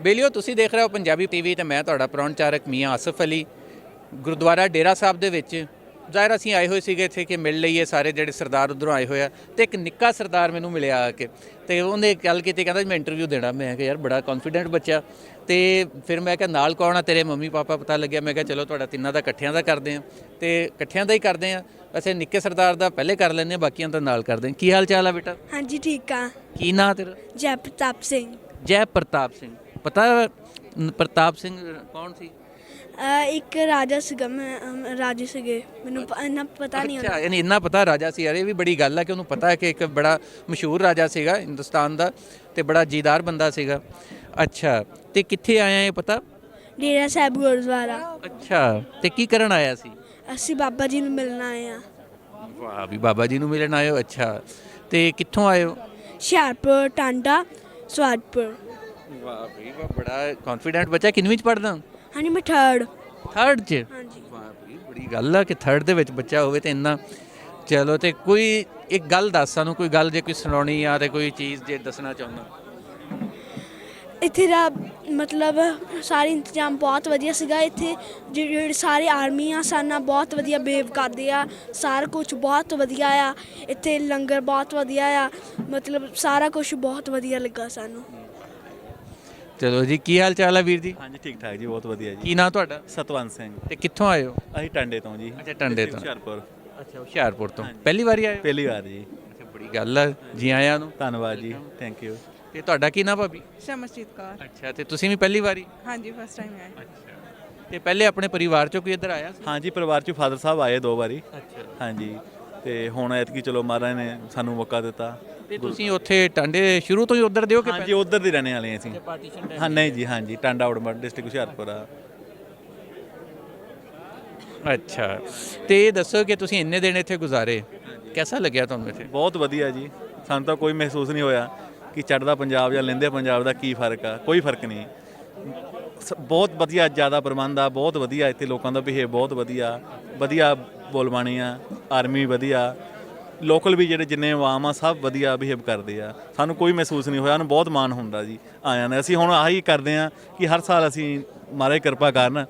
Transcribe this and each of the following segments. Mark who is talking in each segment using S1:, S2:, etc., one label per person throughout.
S1: ਬੇਲੀਓ ਤੁਸੀਂ ਦੇਖ ਰਹੇ ਹੋ ਪੰਜਾਬੀ ਟੀਵੀ ਤੇ ਮੈਂ ਤੁਹਾਡਾ ਪ੍ਰੌਣਚਾਰਕ ਮੀਆਂ ਆਸਫ ਅਲੀ। ਗੁਰਦੁਆਰਾ ਡੇਰਾ ਸਾਹਿਬ ਦੇ ਵਿੱਚ ਜ਼ਾਹਿਰ ਅਸੀਂ ਆਏ ਹੋਏ ਸੀਗੇ ਇੱਥੇ ਕਿ ਮਿਲ ਲਈਏ ਸਾਰੇ ਜਿਹੜੇ ਸਰਦਾਰ ਉੱਧਰੋਂ ਆਏ ਹੋਏ ਆ, ਤੇ ਇੱਕ ਨਿੱਕਾ ਸਰਦਾਰ ਮੈਨੂੰ ਮਿਲਿਆ ਆ ਕੇ, ਤੇ ਉਹਨੇ ਗੱਲ ਕੀਤੀ, ਕਹਿੰਦਾ ਮੈਂ ਇੰਟਰਵਿਊ ਦੇਣਾ। ਮੈਂ ਕਿਹਾ ਯਾਰ ਬੜਾ ਕੌਨਫੀਡੈਂਟ ਬੱਚਾ। ਤੇ ਫਿਰ ਮੈਂ ਕਿਹਾ ਨਾਲ ਕੌਣ ਆ ਤੇਰੇ? Mummy papa. ਪਤਾ ਲੱਗਿਆ, ਮੈਂ ਕਿਹਾ ਚਲੋ ਤੁਹਾਡਾ ਤਿੰਨਾਂ ਦਾ ਇਕੱਠਿਆਂ ਦਾ ਕਰਦੇ ਆ, ਤੇ ਇਕੱਠਿਆਂ ਦਾ ਹੀ ਕਰਦੇ ਆ। ਵੈਸੇ ਨਿੱਕੇ ਸਰਦਾਰ ਦਾ ਪਹਿਲੇ ਕਰ ਲੈਂਦੇ ਆ, ਬਾਕੀਆਂ ਦਾ ਨਾਲ ਕਰਦੇ ਆ। ਕੀ ਹਾਲ ਚਾਲ ਆ ਬੇਟਾ?
S2: ਹਾਂਜੀ ਠੀਕ ਆ।
S1: ਕੀ ਨਾਂ ਤੇਰਾ?
S2: ਜੈ ਪ੍ਰਤਾਪ ਸਿੰਘ।
S1: ਜੈ ਪ੍ਰਤਾਪ ਸਿੰਘ। ਪਤਾ ਪ੍ਰਤਾਪ ਸਿੰਘ ਕੌਣ ਸੀ?
S2: ਇੱਕ ਰਾਜਾ ਸੀਗਾ, ਮੈਂ ਰਾਜੇ ਸੀਗੇ, ਮੈਨੂੰ ਇੰਨਾ ਪਤਾ ਨਹੀਂ
S1: ਅੱਛਾ, ਯਾਨੀ ਇੰਨਾ ਪਤਾ ਰਾਜਾ ਸੀ। ਯਾਰ ਇਹ ਵੀ ਬੜੀ ਗੱਲ ਆ ਕਿ ਉਹਨੂੰ ਪਤਾ ਹੈ ਕਿ ਇੱਕ ਬੜਾ ਮਸ਼ਹੂਰ ਰਾਜਾ ਸੀਗਾ ਹਿੰਦੁਸਤਾਨ ਦਾ, ਤੇ ਬੜਾ ਜੀਦਾਰ ਬੰਦਾ ਸੀਗਾ। ਅੱਛਾ, ਤੇ ਕਿੱਥੇ ਆਇਆ ਇਹ ਪਤਾ?
S2: ਡੇਰਾ ਸਾਹਿਬ ਗੁਰਦੁਆਰਾ।
S1: ਅੱਛਾ, ਤੇ ਕੀ ਕਰਨ ਆਇਆ ਸੀ?
S2: ਅਸੀਂ ਬਾਬਾ ਜੀ ਨੂੰ ਮਿਲਣ ਆਏ ਆ।
S1: ਵਾਹ, ਵੀ ਬਾਬਾ ਜੀ ਨੂੰ ਮਿਲਣ ਆਏ ਹੋ। ਅੱਛਾ, ਤੇ ਕਿੱਥੋਂ ਆਏ ਹੋ?
S2: ਹੁਸ਼ਿਆਰਪੁਰ, ਟਾਂਡਾ, ਸਵਾਦਪੁਰ।
S1: ਵਾਹ ਵੀ ਵਾਹ, ਬੜਾ ਕੌਨਫੀਡੈਂਟ ਬੱਚਾ। ਕਿੰਨਵੀਂ ਚ ਪੜ੍ਹਦਾ?
S2: ਹਾਂਜੀ ਮੈਂ ਥਰਡ
S1: 'ਚ।
S2: ਹਾਂਜੀ।
S1: ਵਾਹ ਵੀ ਬੜੀ ਗੱਲ ਆ ਕਿ 3rd ਦੇ ਵਿੱਚ ਬੱਚਾ ਹੋਵੇ ਤੇ ਇੰਨਾ। ਚਲੋ, ਤੇ ਕੋਈ ਇੱਕ ਗੱਲ ਦੱਸ ਸਾਨੂੰ, ਕੋਈ ਗੱਲ ਜੇ ਕੋਈ ਸੁਣਾਉਣੀ ਆ ਤੇ ਕੋਈ ਚੀਜ਼ ਜੇ ਦੱਸਣਾ ਚਾਹੁੰਦਾ।
S2: ਇੱਥੇ ਦਾ ਮਤਲਬ ਸਾਰੇ ਇੰਤਜ਼ਾਮ ਬਹੁਤ ਵਧੀਆ ਸੀਗਾ। ਇੱਥੇ ਜਿਹੜੇ ਸਾਰੇ ਆਰਮੀ ਆ ਸਾਡੇ ਨਾਲ ਬਹੁਤ ਵਧੀਆ ਬਿਹੇਵ ਕਰਦੇ ਆ, ਸਾਰਾ ਕੁਝ ਬਹੁਤ ਵਧੀਆ ਆ। ਇੱਥੇ ਲੰਗਰ ਬਹੁਤ ਵਧੀਆ ਆ, ਮਤਲਬ ਸਾਰਾ ਕੁਝ ਬਹੁਤ ਵਧੀਆ ਲੱਗਾ ਸਾਨੂੰ।
S1: ਚਲੋ ਜੀ, ਕੀ ਹਾਲ ਚਾਲ ਆ ਵੀਰ ਜੀ?
S3: ਹਾਂਜੀ ਠੀਕ ਠਾਕ ਜੀ, ਬਹੁਤ ਵਧੀਆ ਜੀ।
S1: ਕੀ ਨਾਂ ਤੁਹਾਡਾ?
S3: ਸਤਵੰਤ ਸਿੰਘ।
S1: ਤੇ ਕਿੱਥੋਂ ਆਏ ਹੋ?
S3: ਅਸੀਂ ਟਾਂਡੇ ਤੋਂ ਜੀ।
S1: ਅੱਛਾ, ਟਾਂਡੇ ਤੋਂ।
S3: ਹੁਸ਼ਿਆਰਪੁਰ।
S1: ਅੱਛਾ, ਹੁਸ਼ਿਆਰਪੁਰ ਤੋਂ ਪਹਿਲੀ ਵਾਰੀ ਆਏ ਹੋ?
S3: ਪਹਿਲੀ ਵਾਰ ਜੀ।
S1: ਅੱਛਾ, ਬੜੀ ਗੱਲ ਆ, ਜੀ ਆਇਆਂ ਨੂੰ।
S3: ਧੰਨਵਾਦ ਜੀ, ਥੈਂਕ ਯੂ।
S1: ਤੇ ਤੁਹਾਡਾ ਕੀ ਨਾਂ ਭਾਬੀ?
S4: ਸ਼ਮਸ਼ਜੀਤ ਕੌਰ।
S1: ਅੱਛਾ, ਤੇ ਤੁਸੀਂ ਵੀ ਪਹਿਲੀ ਵਾਰੀ?
S4: ਹਾਂਜੀ ਫਸਟ ਟਾਈਮ ਆਏ।
S1: ਅੱਛਾ, ਤੇ ਪਹਿਲੇ ਆਪਣੇ ਪਰਿਵਾਰ ਚੋਂ ਕੋਈ ਇੱਧਰ ਆਇਆ ਸੀ?
S3: ਹਾਂਜੀ, ਪਰਿਵਾਰ 'ਚ ਫਾਦਰ ਸਾਹਿਬ ਆਏ 2 ਵਾਰੀ।
S1: ਅੱਛਾ,
S3: ਹਾਂਜੀ, ਤੇ ਹੁਣ ਐਤਕੀ ਚਲੋ ਮਹਾਰਾਜ ਨੇ ਸਾਨੂੰ ਮੌਕਾ ਦਿੱਤਾ।
S1: ਤੇ ਤੁਸੀਂ ਉੱਥੇ ਟਾਂਡੇ ਸ਼ੁਰੂ ਤੋਂ ਹੀ ਉੱਧਰ ਦਿਓ ਕਿ
S3: ਹਾਂਜੀ, ਉਧਰ ਦੇ ਰਹਿਣੇ ਵਾਲੇ ਅਸੀਂ।
S1: ਪਾਰਟੀਸ਼ਨ?
S3: ਹਾਂ ਨਹੀਂ ਜੀ, ਹਾਂਜੀ, ਟਾਂਡਾ ਉੜਮੜ ਡਿਸਟ੍ਰਿਕਟ ਹੁਸ਼ਿਆਰਪੁਰ ਆ।
S1: ਅੱਛਾ, ਤੇ ਇਹ ਦੱਸੋ ਕਿ ਤੁਸੀਂ ਇੰਨੇ ਦਿਨ ਇੱਥੇ ਗੁਜ਼ਾਰੇ, ਕਿਹਦਾ ਲੱਗਿਆ ਤੁਹਾਨੂੰ ਇੱਥੇ?
S3: ਬਹੁਤ ਵਧੀਆ ਜੀ, ਸਾਨੂੰ ਤਾਂ ਕੋਈ ਮਹਿਸੂਸ ਨਹੀਂ ਹੋਇਆ ਕਿ ਚੜ੍ਹਦਾ ਪੰਜਾਬ ਜਾਂ ਲਹਿੰਦੇ ਪੰਜਾਬ ਦਾ ਕੀ ਫਰਕ ਆ। ਕੋਈ ਫਰਕ ਨਹੀਂ। ਬਹੁਤ ਵਧੀਆ ਜ਼ਿਆਦਾ ਪ੍ਰਬੰਧ ਆ, ਬਹੁਤ ਵਧੀਆ ਇੱਥੇ ਲੋਕਾਂ ਦਾ ਬਿਹੇਵ ਬਹੁਤ ਵਧੀਆ ਵਧੀਆ। ਬੋਲਬਾਣੀ ਆ, ਆਰਮੀ ਵਧੀਆ, ਲੋਕਲ ਵੀ ਜਿਹੜੇ ਜਿੰਨੇ ਆਵਾਮ ਆ ਸਭ ਵਧੀਆ ਬਿਹੇਵ ਕਰਦੇ ਆ। ਸਾਨੂੰ ਕੋਈ ਮਹਿਸੂਸ ਨਹੀਂ ਹੋਇਆ, ਸਾਨੂੰ ਬਹੁਤ ਮਾਣ ਹੁੰਦਾ ਜੀ ਆਇਆਂ ਨੇ। ਅਸੀਂ ਹੁਣ ਆਹੀ ਕਰਦੇ ਆ ਕਿ ਹਰ ਸਾਲ ਅਸੀਂ ਮਹਾਰਾਜ ਕਿਰਪਾ ਕਰਨ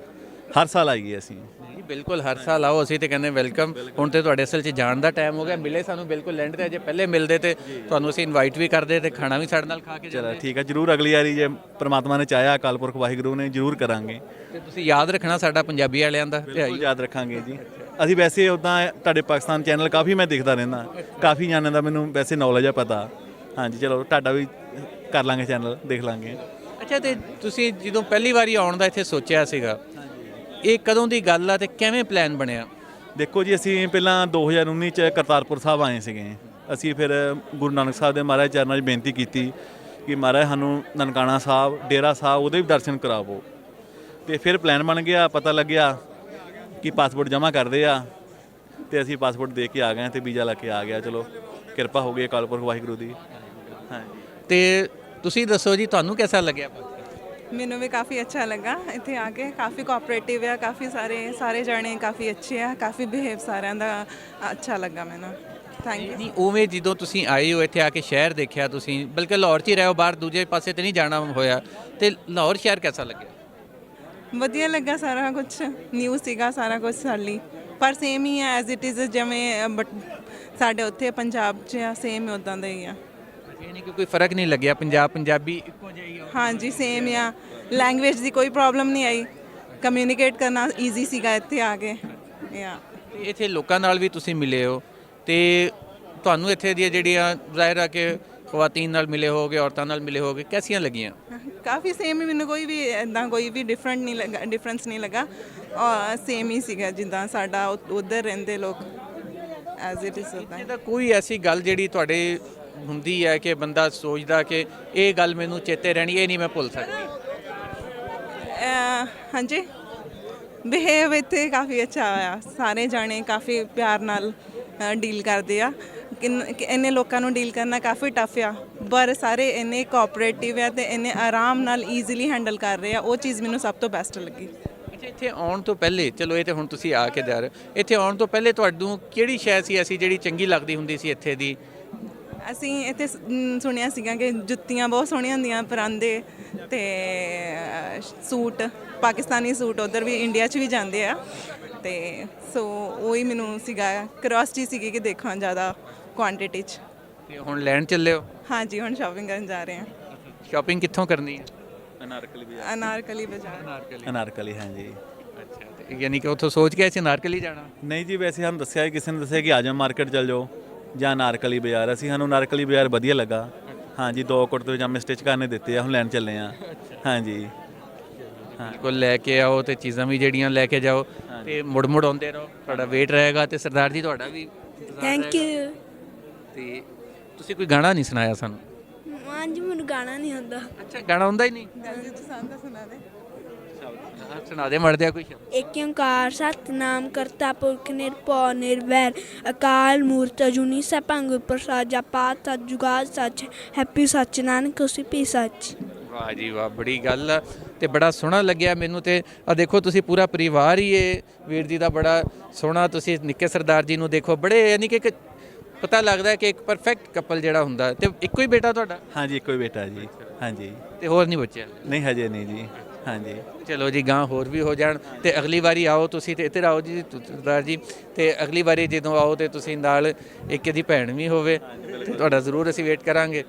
S3: ਹਰ ਸਾਲ ਆਈਏ ਅਸੀਂ।
S1: ਜੀ ਬਿਲਕੁਲ, ਹਰ ਸਾਲ ਆਓ। ਅਸੀਂ ਤੇ ਕਹਿੰਦੇ ਵੈਲਕਮ। ਹੁਣ ਤੇ ਤੁਹਾਡੇ ਅਸਲ 'ਚ ਜਾਣ ਦਾ ਟਾਈਮ ਹੋ ਗਿਆ। ਮਿਲੇ ਸਾਨੂੰ ਬਿਲਕੁਲ ਲੈਂਡ ਤੇ, ਜੇ ਪਹਿਲੇ ਮਿਲਦੇ ਤੇ ਤੁਹਾਨੂੰ ਅਸੀਂ ਇਨਵਾਈਟ ਵੀ ਕਰਦੇ ਤੇ ਖਾਣਾ ਵੀ ਸਾਡੇ ਨਾਲ ਖਾ ਕੇ
S3: ਚਲੋ
S1: ਜਾਂਦੇ।
S3: ਠੀਕ ਆ, ਜ਼ਰੂਰ ਅਗਲੀ ਵਾਰੀ ਜੇ ਪ੍ਰਮਾਤਮਾ ਨੇ ਚਾਹਿਆ, ਅਕਾਲ ਪੁਰਖ ਵਾਹਿਗੁਰੂ ਨੇ, ਜ਼ਰੂਰ ਕਰਾਂਗੇ।
S1: ਤੇ ਤੁਸੀਂ ਯਾਦ ਰੱਖਣਾ ਸਾਡਾ ਪੰਜਾਬੀ ਵਾਲਿਆਂ ਦਾ ਤੇ
S3: ਬਿਲਕੁਲ ਯਾਦ ਰੱਖਾਂਗੇ ਜੀ। ਅਸੀਂ ਵੈਸੇ ਉੱਦਾਂ ਤੁਹਾਡੇ ਪਾਕਿਸਤਾਨ ਚੈਨਲ ਕਾਫੀ ਮੈਂ ਦੇਖਦਾ ਰਹਿੰਦਾ, ਕਾਫੀ ਜਾਣਿਆਂ ਦਾ ਮੈਨੂੰ ਵੈਸੇ ਨੌਲੇਜ ਆ, ਪਤਾ। ਹਾਂਜੀ, ਚਲੋ ਤੁਹਾਡਾ ਵੀ ਕਰ ਲਾਂਗੇ ਚੈਨਲ, ਦੇਖ ਲਾਂਗੇ।
S1: ਅੱਛਾ, ਤੇ ਤੁਸੀਂ ਜਦੋਂ ਪਹਿਲੀ ਵਾਰੀ ਆਉਣ ਦਾ ਇੱਥੇ ਸੋਚਿਆ ਸੀਗਾ, ਇਹ ਕਦੋਂ ਦੀ ਗੱਲ ਆ ਤੇ ਕਿਵੇਂ ਪਲਾਨ ਬਣਿਆ?
S3: ਦੇਖੋ ਜੀ, ਅਸੀਂ ਪਹਿਲਾਂ 2019 ਚ ਕਰਤਾਰਪੁਰ ਸਾਹਿਬ ਆਏ ਸੀਗੇ। ਅਸੀਂ ਫਿਰ ਗੁਰੂ ਨਾਨਕ ਸਾਹਿਬ ਦੇ ਮਹਾਰਾਜ ਚਰਨਾਂ 'ਚ ਬੇਨਤੀ ਕੀਤੀ ਕਿ ਮਹਾਰਾਜ ਸਾਨੂੰ ਨਨਕਾਣਾ ਸਾਹਿਬ, ਡੇਰਾ ਸਾਹਿਬ ਉਹਦੇ ਵੀ ਦਰਸ਼ਨ ਕਰਾਵੋ। ਤੇ ਫਿਰ ਪਲਾਨ ਬਣ ਗਿਆ। ਪਤਾ ਲੱਗਿਆ ਕਿ ਪਾਸਪੋਰਟ ਜਮ੍ਹਾਂ ਕਰਦੇ ਆ, ਤੇ ਅਸੀਂ ਪਾਸਪੋਰਟ ਦੇ ਕੇ ਆ ਗਏ ਤੇ ਵੀਜ਼ਾ ਲੈ ਕੇ ਆ ਗਿਆ। ਚਲੋ ਕਿਰਪਾ ਹੋ ਗਈ ਅਕਾਲ ਪੁਰਖ ਵਾਹਿਗੁਰੂ ਦੀ। ਹਾਂਜੀ,
S1: ਤੇ ਤੁਸੀਂ ਦੱਸੋ ਜੀ, ਤੁਹਾਨੂੰ ਕਿਹਦਾ ਲੱਗਿਆ?
S4: ਮੈਨੂੰ ਵੀ ਕਾਫੀ ਅੱਛਾ ਲੱਗਾ ਇੱਥੇ ਆ ਕੇ। ਕਾਫੀ ਕੋਆਪਰੇਟਿਵ ਆ, ਕਾਫੀ ਸਾਰੇ ਜਾਣੇ ਕਾਫੀ ਅੱਛੇ ਆ, ਕਾਫੀ ਬਿਹੇਵ ਸਾਰਿਆਂ ਦਾ ਅੱਛਾ ਲੱਗਾ ਮੈਨੂੰ। Thank you.
S1: ਨਹੀਂ, ਉਵੇਂ ਜਦੋਂ ਤੁਸੀਂ ਆਏ ਹੋ ਇੱਥੇ ਆ ਕੇ ਸ਼ਹਿਰ ਦੇਖਿਆ ਤੁਸੀਂ, ਬਲਕਿ ਲਾਹੌਰ 'ਚ ਹੀ ਰਹੇ ਹੋ, ਬਾਹਰ ਦੂਜੇ ਪਾਸੇ ਤੇ ਨਹੀਂ ਜਾਣਾ ਹੋਇਆ, ਤੇ ਲਾਹੌਰ ਸ਼ਹਿਰ ਕਿਹਦਾ ਲੱਗਿਆ?
S4: ਵਧੀਆ ਲੱਗਾ, ਸਾਰਾ ਕੁਝ ਨਿਊ ਸੀਗਾ, ਸਾਰਾ ਕੁਝ ਸਾਡੇ ਲਈ, ਪਰ ਸੇਮ ਹੀ ਆ ਐਜ਼ ਇਟ ਇਜ਼, ਜਿਵੇਂ ਬਟ ਸਾਡੇ ਉੱਥੇ ਪੰਜਾਬ 'ਚ ਆ, ਸੇਮ ਉੱਦਾਂ ਦਾ ਹੀ ਆ।
S1: ਇਹ ਨਹੀਂ ਕਿ ਕੋਈ ਫਰਕ ਨਹੀਂ ਲੱਗਿਆ? ਪੰਜਾਬੀ ਇੱਕੋ ਜਿਹੀ ਆ?
S4: ਹਾਂਜੀ ਸੇਮ ਆ। ਲੈਂਗੁਏਜ ਦੀ ਕੋਈ ਪ੍ਰੋਬਲਮ ਨਹੀਂ ਆਈ, ਕਮਿਊਨੀਕੇਟ ਕਰਨਾ ਈਜ਼ੀ ਸੀਗਾ ਇੱਥੇ ਆ ਕੇ। ਯਾ
S1: ਤੇ ਇੱਥੇ ਲੋਕਾਂ ਨਾਲ ਵੀ ਤੁਸੀਂ ਮਿਲੇ ਹੋ, ਤੇ ਤੁਹਾਨੂੰ ਇੱਥੇ ਦੀਆਂ ਜਿਹੜੀਆਂ ਜ਼ਾਹਿਰ ਆ ਕਿ ਖਵਾਤੀਨ ਨਾਲ ਮਿਲੇ ਹੋਗੇ, ਔਰਤਾਂ ਨਾਲ ਮਿਲੇ ਹੋਗੇ, ਕੈਸੀਆਂ ਲੱਗੀਆਂ?
S4: ਕਾਫੀ ਸੇਮ ਹੀ, ਮੈਨੂੰ ਕੋਈ ਵੀ ਇੱਦਾਂ ਕੋਈ ਵੀ ਡਿਫਰੈਂਸ ਨਹੀਂ ਲੱਗਾ। ਸੇਮ ਹੀ ਸੀਗਾ ਜਿੱਦਾਂ ਸਾਡਾ ਉੱਧਰ ਰਹਿੰਦੇ ਲੋਕ, ਐਜ਼ ਇਟ ਇਜ਼ ਉੱਦਾਂ।
S1: ਇਹਦਾ ਕੋਈ ਐਸੀ ਗੱਲ ਜਿਹੜੀ ਤੁਹਾਡੇ ਹੁੰਦੀ ਹੈ ਕਿ ਬੰਦਾ ਸੋਚਦਾ ਕਿ ਇਹ ਗੱਲ ਮੈਨੂੰ ਚੇਤੇ ਰਹਿਣੀ, ਇਹ ਨਹੀਂ ਮੈਂ ਭੁੱਲ ਸਕਦੀ?
S4: ਹਾਂਜੀ, ਬਿਹੇਵ ਇੱਥੇ ਕਾਫੀ ਅੱਛਾ ਆ। ਸਾਰੇ ਜਾਣੇ ਕਾਫੀ ਪਿਆਰ ਨਾਲ ਡੀਲ ਕਰਦੇ ਆ। ਇੰਨੇ ਲੋਕਾਂ ਨੂੰ ਡੀਲ ਕਰਨਾ ਕਾਫੀ ਟਫ ਆ, ਪਰ ਸਾਰੇ ਇੰਨੇ ਕੋਆਪਰੇਟਿਵ ਆ ਤੇ ਇੰਨੇ ਆਰਾਮ ਨਾਲ ਈਜ਼ੀਲੀ ਹੈਂਡਲ ਕਰ ਰਹੇ ਆ। ਉਹ ਚੀਜ਼ ਮੈਨੂੰ ਸਭ ਤੋਂ ਬੈਸਟ ਲੱਗੀ।
S1: ਅੱਛਾ, ਇੱਥੇ ਆਉਣ ਤੋਂ ਪਹਿਲੇ, ਚਲੋ ਇਹ ਤਾਂ ਹੁਣ ਤੁਸੀਂ ਆ ਕੇ ਜਾ ਰਹੇ ਹੋ, ਇੱਥੇ ਆਉਣ ਤੋਂ ਪਹਿਲੇ ਤੁਹਾਨੂੰ ਕਿਹੜੀ ਸ਼ੈ ਸੀ ਐਸੀ ਜਿਹੜੀ ਚੰਗੀ ਲੱਗਦੀ ਹੁੰਦੀ ਸੀ ਇੱਥੇ ਦੀ?
S4: ਅਸੀਂ ਇੱਥੇ ਸੁਣਿਆ ਸੀਗਾ ਕਿ ਜੁੱਤੀਆਂ ਬਹੁਤ ਸੋਹਣੀਆਂ ਹੁੰਦੀਆਂ ਪਰਾਂਦੇ ਤੇ ਸੂਟ ਪਾਕਿਸਤਾਨੀ ਸੂਟ ਉਧਰ ਵੀ ਇੰਡੀਆ 'ਚ ਵੀ ਜਾਂਦੇ ਆ ਤੇ ਸੋ ਉਹੀ ਮੈਨੂੰ ਸੀਗਾ ਕਰਿਓਸਿਟੀ ਸੀਗੀ ਕਿ ਦੇਖਾਂ ਜ਼ਿਆਦਾ ਕੁਆਂਟੀਟੀ 'ਚ।
S1: ਤੇ ਹੁਣ ਲੈਣ ਚੱਲੇ ਹੋ?
S4: ਹਾਂਜੀ ਹੁਣ ਸ਼ਾਪਿੰਗ ਕਰਨ ਜਾ ਰਹੇ ਹਾਂ
S1: ਸ਼ਾਪਿੰਗ ਕਿੱਥੋਂ ਕਰਨੀ ਹੈ?
S3: ਅਨਾਰਕਲੀ ਬਾਜ਼ਾਰ।
S4: ਅਨਾਰਕਲੀ ਬਾਜ਼ਾਰ।
S3: ਅਨਾਰਕਲੀ ਹਾਂਜੀ।
S1: ਅੱਛਾ, ਤੇ ਯਾਨੀ ਕਿ ਉੱਥੋਂ ਸੋਚ ਕੇ ਅਸੀਂ ਅਨਾਰਕਲੀ ਜਾਣਾ?
S3: ਨਹੀਂ ਜੀ, ਵੈਸੇ ਸਾਨੂੰ ਦੱਸਿਆ ਕਿਸੇ ਨੇ ਦੱਸਿਆ ਕਿ ਆਜਮ ਮਾਰਕੀਟ ਚੱਲ ਜਾਓ ਜਾਂ ਅਨਾਰਕਲੀ ਬਾਜ਼ਾਰ। ਸਾਨੂੰ ਅਨਾਰਕਲੀ ਬਾਜ਼ਾਰ ਵਧੀਆ ਲੱਗਾ। ਹਾਂਜੀ 2 ਕੁੜਤੇ ਪਜਾਮੇ ਸਟਿਚ ਕਰਨੇ ਦਿੱਤੇ ਆ, ਹੁਣ ਲੈਣ ਚੱਲੇ ਆ। ਹਾਂਜੀ
S1: ਬਿਲਕੁਲ ਲੈ ਕੇ ਆਓ ਤੇ ਚੀਜ਼ਾਂ ਵੀ ਜਿਹੜੀਆਂ ਲੈ ਕੇ ਜਾਓ ਤੇ ਮੁੜ ਆਉਂਦੇ ਰਹੋ, ਤੁਹਾਡਾ ਵੇਟ ਰਹੇਗਾ ਤੇ ਸਰਦਾਰ ਜੀ ਤੁਹਾਡਾ ਵੀ ਇੰਤਜ਼ਾਰ
S2: ਥੈਂਕ
S1: ਰਹੇਗਾ।
S2: ਯੂ।
S1: ਤੇ ਤੁਸੀਂ ਕੋਈ ਗਾਣਾ ਨਹੀਂ ਸੁਣਾਇਆ ਸਾਨੂੰ?
S2: ਹਾਂਜੀ ਮੈਨੂੰ ਗਾਣਾ ਨਹੀਂ ਆਉਂਦਾ।
S1: ਅੱਛਾ, ਗਾਣਾ ਆਉਂਦਾ ਹੀ ਨਹੀਂ?
S4: ਸੁਣਾ ਦੇ।
S1: ਹਾਂ, ਸੁਣਾ ਦੇ ਮਰਦਿਆ ਕੋਈ ਸ਼ਬਦ।
S2: ਏਕ ਓਂਕਾਰ ਸਤਿਨਾਮ ਕਰਤਾ ਪੁਰਖ ਨਿਰਭਉ ਨਿਰਵੈਰ ਅਕਾਲ ਮੂਰਤ ਅਜੂਨੀ ਸੈਭੰ ਗੁਰ ਪ੍ਰਸਾਦਿ ਜਪਾਤ ਸਤਿ ਜੁਗਾਦ ਸੱਚ ਹੈਪੀ ਸੱਚ ਨਾਨਕ ਹੋਸੀ ਭੀ ਸੱਚ।
S1: ਵਾਹ ਜੀ ਵਾਹ, ਬੜੀ ਗੱਲ ਆ ਤੇ ਬੜਾ ਸੋਹਣਾ ਲੱਗਿਆ ਮੈਨੂੰ। ਤੇ ਆ ਦੇਖੋ ਤੁਸੀਂ ਪੂਰਾ ਪਰਿਵਾਰ ਹੀ ਇਹ ਵੀਰ ਜੀ ਦਾ ਬੜਾ ਸੋਹਣਾ। ਤੁਸੀਂ ਨਿੱਕੇ ਸਰਦਾਰ ਜੀ ਨੂੰ ਦੇਖੋ, ਬੜੇ ਯਾਨੀ ਕਿ ਇੱਕ ਪਤਾ ਲੱਗਦਾ ਕਿ ਇੱਕ ਪਰਫੈਕਟ ਕਪਲ ਜਿਹੜਾ ਹੁੰਦਾ। ਤੇ ਇੱਕੋ ਹੀ ਬੇਟਾ ਤੁਹਾਡਾ?
S3: ਹਾਂਜੀ ਇੱਕੋ ਹੀ ਬੇਟਾ ਜੀ। ਹਾਂਜੀ
S1: ਤੇ ਹੋਰ ਨਹੀਂ ਬੱਚਿਆ?
S3: ਨਹੀਂ ਹਜੇ ਨਹੀਂ ਜੀ। ਹਾਂਜੀ
S1: ਚਲੋ ਜੀ, ਗਾਂ ਹੋਰ ਵੀ ਹੋ ਜਾਣ ਤੇ ਅਗਲੀ ਵਾਰੀ ਆਓ ਤੁਸੀਂ ਤੇ ਇੱਧਰ ਆਓ ਜੀ ਸਰਦਾਰ ਜੀ। ਤੇ ਅਗਲੀ ਵਾਰੀ ਜਦੋਂ ਆਓ ਤੇ ਤੁਸੀਂ ਨਾਲ ਇੱਕ ਇਹਦੀ ਭੈਣ ਵੀ ਹੋਵੇ ਤੇ ਤੁਹਾਡਾ ਜ਼ਰੂਰ ਅਸੀਂ ਵੇਟ ਕਰਾਂਗੇ।